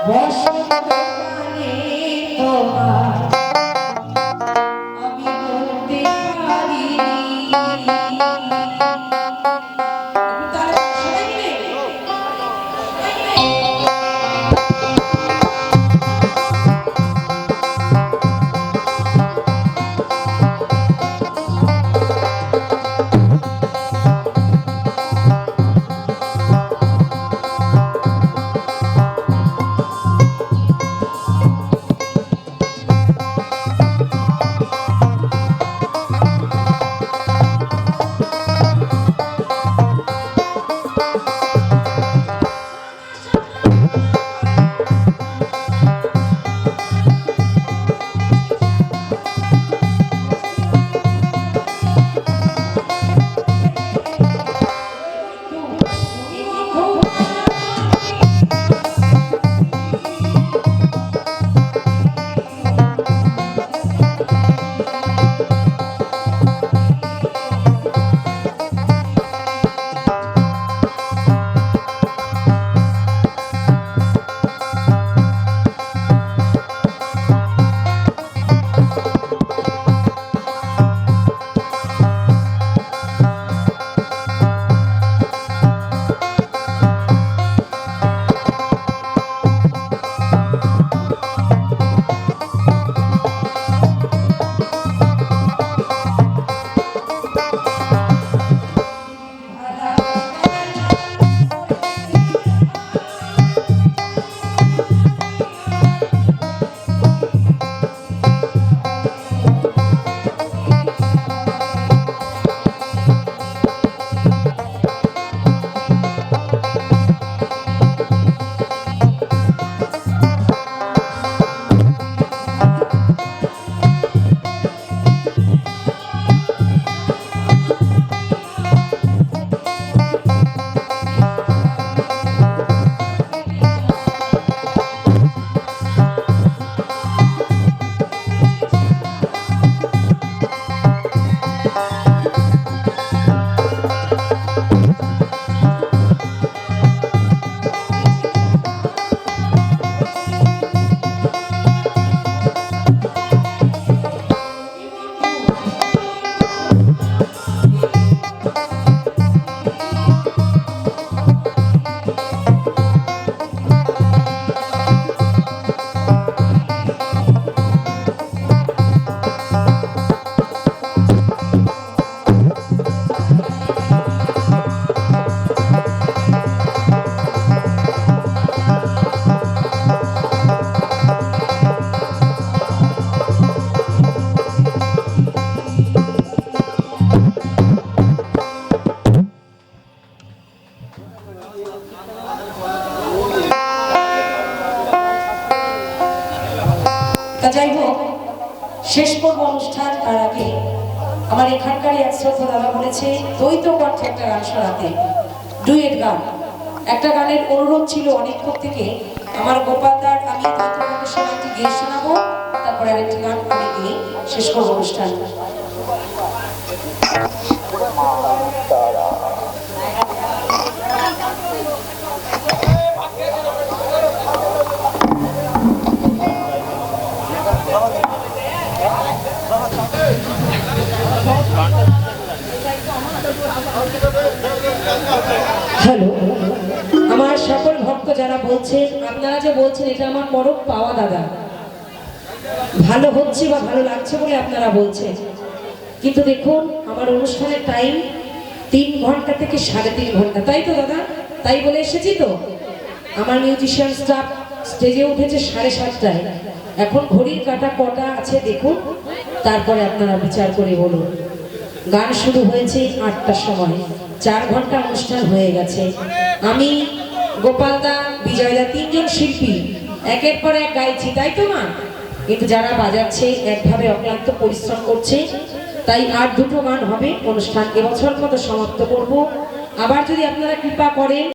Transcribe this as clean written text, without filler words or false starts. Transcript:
বসন্তকালে তোমার আমি বলতে পারি যাই হোক, শেষ করবো অনুষ্ঠান। তার আগে আমার এখানকার এক শ্রদ্ধা দাদা বলেছে দ্বৈত কণ্ঠে একটা গান শোনাতে, ডুয়েট গান। একটা গানের অনুরোধ ছিল অনেকক্ষণ থেকে আমার গোপালদার। আমি দ্বৈত কণ্ঠে শোনাতে গিয়ে শোনাবো, তারপরে আরেকটি গান আমি গিয়ে শেষ করবো অনুষ্ঠান। হ্যালো, আমার সকল ভক্ত যারা বলছেন, আপনারা যে বলছেন এটা আমার পরম পাওয়া দাদা, ভালো হচ্ছে বা ভালো লাগছে বলে আপনারা বলছেন, কিন্তু দেখুন আমার অনুষ্ঠানের টাইম 3 ঘন্টা থেকে 3.5 ঘন্টা, তাই তো দাদা? তাই বলে এসেছি তো। আমার মিউজিশিয়ান স্টাফ স্টেজে উঠেছে 7:30টায়, এখন ঘড়ির কাঁটা কটা আছে দেখুন, তারপরে আপনারা বিচার করে বলুন। গান শুরু হয়েছে 8টার সময়, 4 ঘন্টা অনুষ্ঠান হয়ে গেছে। আমি গোপালদা, বিজয়দা, 3 জন শিল্পী একের পর এক গাইছি, তাই তো মা? কিন্তু যারা বাজাচ্ছে একভাবে অক্লান্ত পরিশ্রম করছে, তাই আর 2টো গান হবে, অনুষ্ঠান এবছর মতো সমাপ্ত করব। আবার যদি আপনারা কৃপা করেন